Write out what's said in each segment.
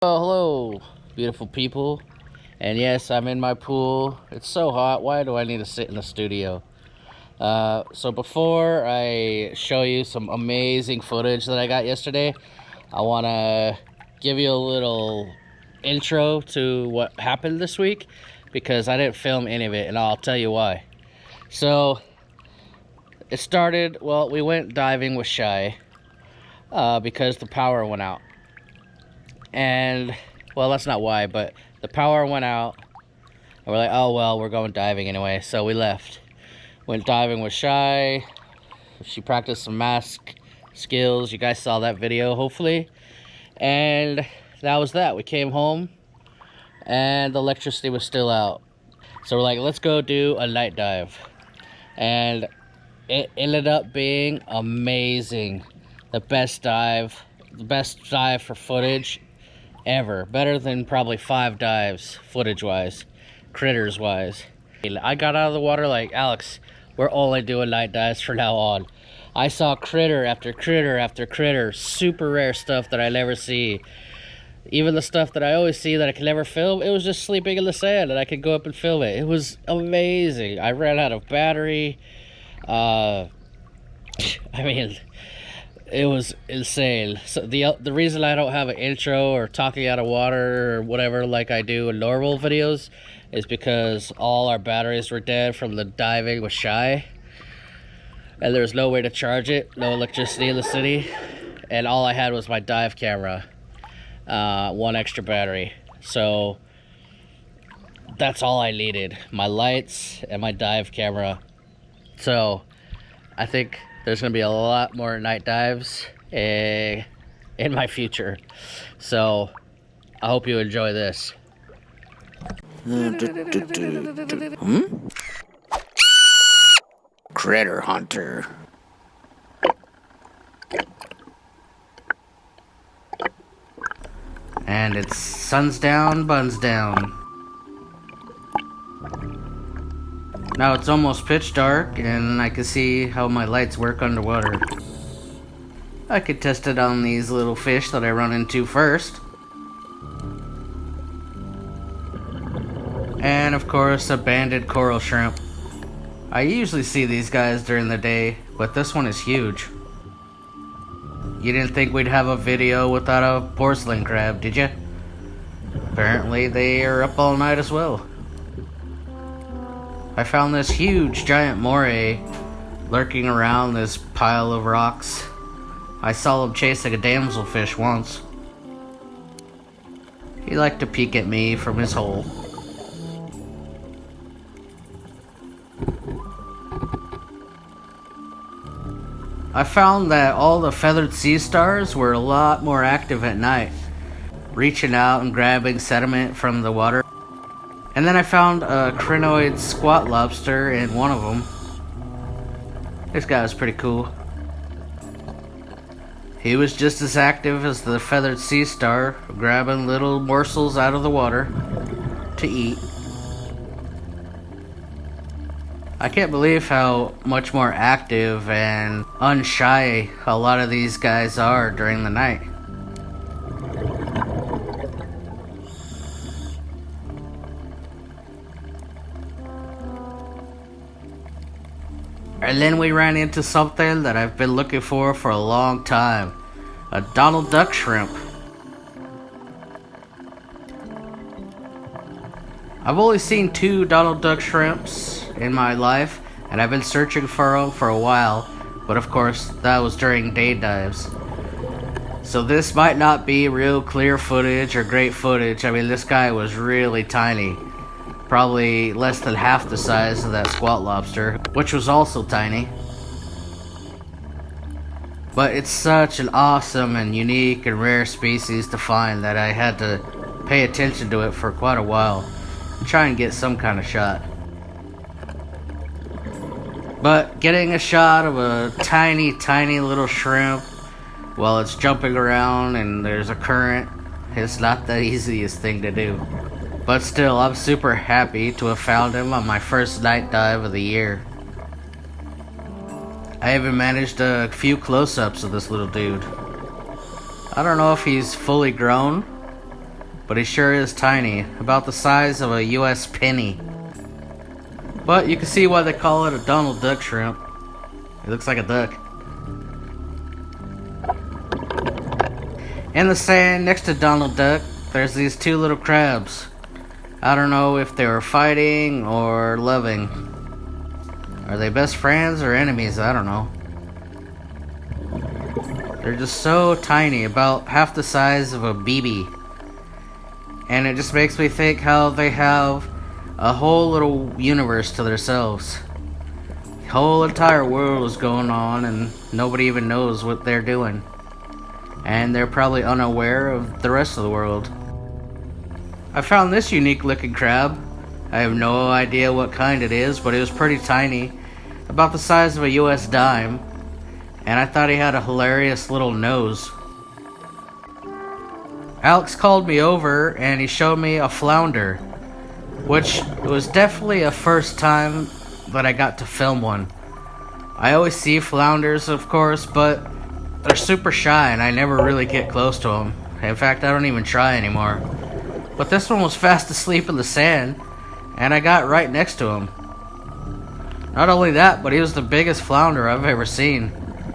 Well, hello, beautiful people. And yes, I'm in my pool. It's so hot. Why do I need to sit in the studio? So before I show you some amazing footage that I got yesterday, I want to give you a little intro to what happened this week because I didn't film any of it, and I'll tell you why. So it started, well, we went diving with Shy because the power went out. And well, that's not why, but the power went out and we're like, oh well, we're going diving anyway. So we left, went diving with Shy. She practiced some mask skills. You guys saw that video, hopefully. And that was that. We came home and the electricity was still out, so we're like, let's go do a night dive. And it ended up being amazing. The best dive for footage ever. Better than probably 5 dives footage wise, critters wise. I got out of the water like, Alex, we're only doing night dives from now on. I saw critter after critter after critter, super rare stuff that I never see. Even the stuff that I always see that I can never film, it was just sleeping in the sand and I could go up and film it. It was amazing. I ran out of battery. I mean, it was insane. So the reason I don't have an intro or talking out of water or whatever like I do in normal videos is because all our batteries were dead from the diving with Shy, and there was no way to charge it, no electricity in the city, and all I had was my dive camera, one extra battery. So that's all I needed, my lights and my dive camera. So I think there's gonna be a lot more night dives in my future, so I hope you enjoy this. Critter Hunter. And it's sun's down, buns down. Now it's almost pitch dark and I can see how my lights work underwater. I could test it on these little fish that I run into first. And of course, a banded coral shrimp. I usually see these guys during the day, but this one is huge. You didn't think we'd have a video without a porcelain crab, did you? Apparently they are up all night as well. I found this huge giant moray lurking around this pile of rocks. I saw him chasing a damselfish once. He liked to peek at me from his hole. I found that all the feathered sea stars were a lot more active at night, reaching out and grabbing sediment from the water. And then I found a crinoid squat lobster in one of them. This guy was pretty cool. He was just as active as the feathered sea star, grabbing little morsels out of the water to eat. I can't believe how much more active and unshy a lot of these guys are during the night. And then we ran into something that I've been looking for a long time. A Donald Duck shrimp. I've only seen 2 Donald Duck shrimps in my life, and I've been searching for them for a while, but of course that was during day dives. So this might not be real clear footage or great footage. I mean, this guy was really tiny. Probably less than half the size of that squat lobster, which was also tiny. But it's such an awesome and unique and rare species to find that I had to pay attention to it for quite a while and try and get some kind of shot. But getting a shot of a tiny, tiny little shrimp while it's jumping around and there's a current, it's not the easiest thing to do. But still, I'm super happy to have found him on my first night dive of the year. I even managed a few close-ups of this little dude. I don't know if he's fully grown, but he sure is tiny, about the size of a US penny. But you can see why they call it a Donald Duck shrimp. It looks like a duck. In the sand next to Donald Duck, there's these two little crabs. I don't know if they were fighting or loving. Are they best friends or enemies? I don't know. They're just so tiny, about half the size of a BB. And it just makes me think how they have a whole little universe to themselves. The whole entire world is going on and nobody even knows what they're doing. And they're probably unaware of the rest of the world. I found this unique looking crab. I have no idea what kind it is, but it was pretty tiny, about the size of a US dime, and I thought he had a hilarious little nose. Alex called me over and he showed me a flounder, which was definitely a first time that I got to film one. I always see flounders, of course, but they're super shy and I never really get close to them. In fact, I don't even try anymore. But this one was fast asleep in the sand, and I got right next to him. Not only that, but he was the biggest flounder I've ever seen.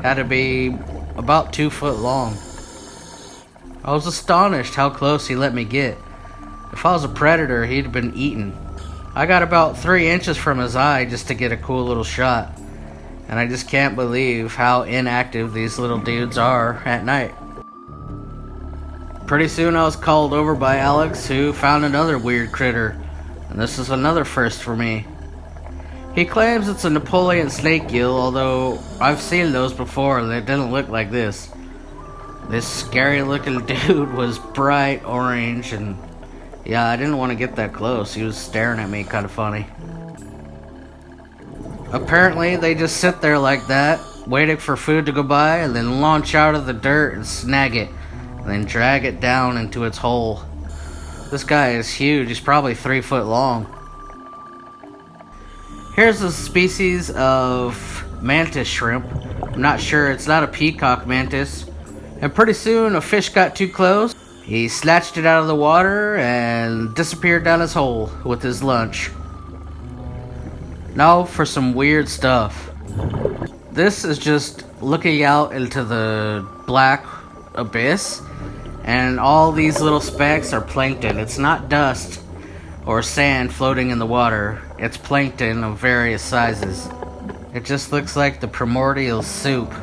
Had to be about 2 foot long. I was astonished how close he let me get. If I was a predator, he'd have been eaten. I got about 3 inches from his eye just to get a cool little shot. And I just can't believe how inactive these little dudes are at night. Pretty soon I was called over by Alex, who found another weird critter. And this is another first for me. He claims it's a Napoleon snake gill, although I've seen those before and they didn't look like this. This scary looking dude was bright orange, and yeah, I didn't want to get that close. He was staring at me kind of funny. Apparently they just sit there like that, waiting for food to go by, and then launch out of the dirt and snag it, and then drag it down into its hole. This guy is huge. He's probably 3 foot long. Here's a species of mantis shrimp. I'm not sure. It's not a peacock mantis. And pretty soon a fish got too close. He snatched it out of the water and disappeared down his hole with his lunch. Now for some weird stuff. This is just looking out into the black abyss, and all these little specks are plankton. It's not dust or sand floating in the water. It's plankton of various sizes. It just looks like the primordial soup.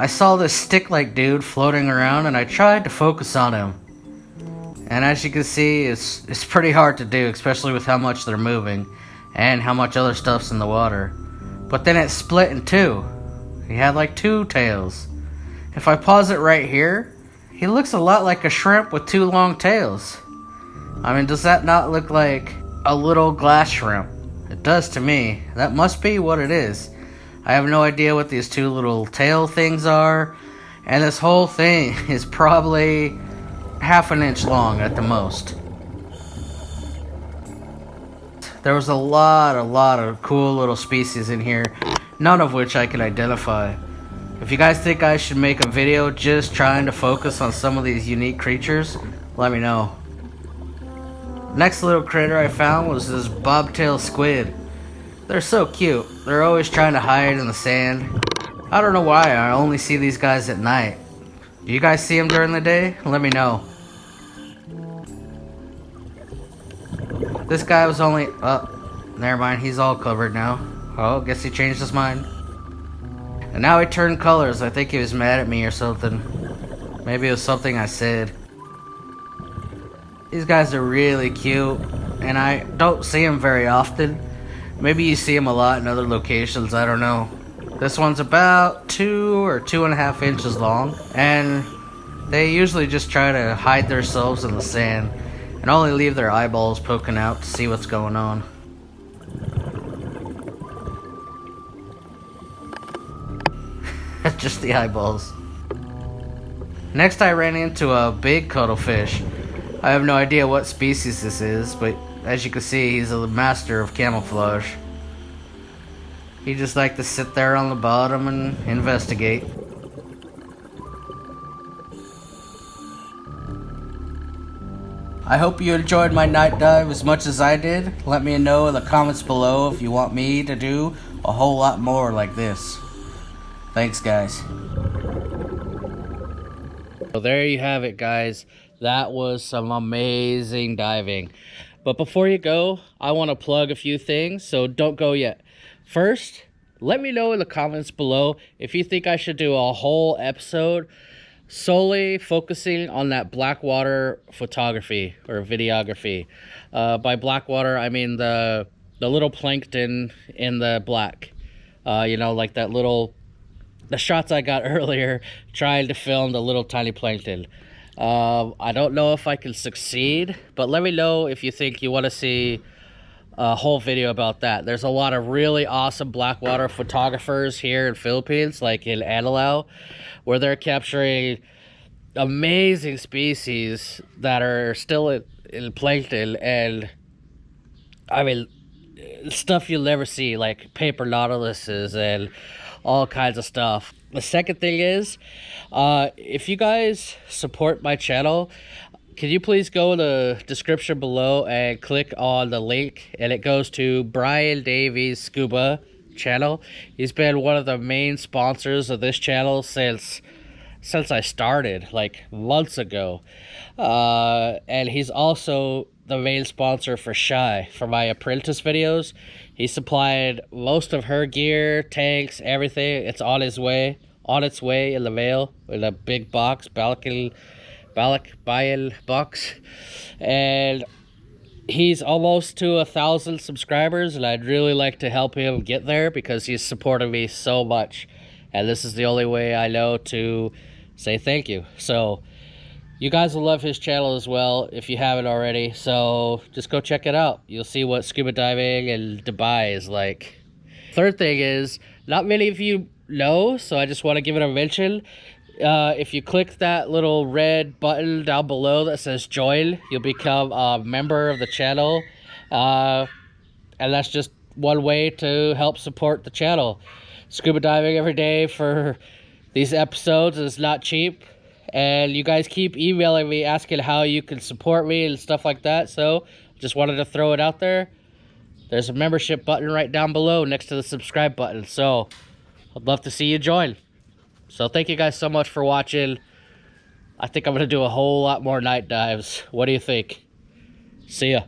I saw this stick-like dude floating around and I tried to focus on him. And as you can see, it's pretty hard to do, especially with how much they're moving and how much other stuff's in the water. But then it split in two. He had like 2 tails. If I pause it right here, he looks a lot like a shrimp with 2 long tails. I mean, does that not look like a little glass shrimp? It does to me. That must be what it is. I have no idea what these 2 little tail things are, and this whole thing is probably half an inch long at the most. There was a lot of cool little species in here, none of which I can identify. If you guys think I should make a video just trying to focus on some of these unique creatures, let me know. Next little critter I found was this bobtail squid. They're so cute. They're always trying to hide in the sand. I don't know why I only see these guys at night. Do you guys see them during the day? Let me know. This guy was only... Oh, never mind. He's all covered now. Oh, guess he changed his mind. And now he turned colors. I think he was mad at me or something. Maybe it was something I said. These guys are really cute, and I don't see them very often. Maybe you see them a lot in other locations, I don't know. This one's about 2 or 2.5 inches long, and they usually just try to hide themselves in the sand and only leave their eyeballs poking out to see what's going on. Just the eyeballs. Next I ran into a big cuttlefish. I have no idea what species this is, but as you can see, he's a master of camouflage. He just likes to sit there on the bottom and investigate. I hope you enjoyed my night dive as much as I did. Let me know in the comments below if you want me to do a whole lot more like this. Thanks, guys. So there you have it, guys. That was some amazing diving. But before you go, I want to plug a few things, so don't go yet. First, let me know in the comments below if you think I should do a whole episode solely focusing on that blackwater photography or videography. By blackwater, I mean the little plankton in the black. You know, like that little, the shots I got earlier trying to film the little tiny plankton. I don't know if I can succeed, but let me know if you think you want to see a whole video about that. There's a lot of really awesome blackwater photographers here in Philippines, like in Anilao, where they're capturing amazing species that are still in plankton, and I mean, stuff you'll never see, like paper nautiluses and all kinds of stuff. The second thing is, if you guys support my channel, can you please go in the description below and click on the link, and it goes to Brian Davies Scuba channel. He's been one of the main sponsors of this channel since I started, like months ago. And he's also the main sponsor for Shy for my apprentice videos. He supplied most of her gear, tanks, everything. It's on its way in the mail in a big box, Bayan box. And he's almost to 1,000 subscribers, and I'd really like to help him get there because he's supported me so much. And this is the only way I know to say thank you. So you guys will love his channel as well if you haven't already. So just go check it out. You'll see what scuba diving in Dubai is like. Third thing is, not many of you know, so I just want to give it a mention. If you click that little red button down below that says join, you'll become a member of the channel. And that's just one way to help support the channel. Scuba diving every day for these episodes is not cheap, and you guys keep emailing me asking how you can support me and stuff like that, so just wanted to throw it out there. There's a membership button right down below next to the subscribe button, so I'd love to see you join. So thank you guys so much for watching. I think I'm going to do a whole lot more night dives. What do you think? See ya.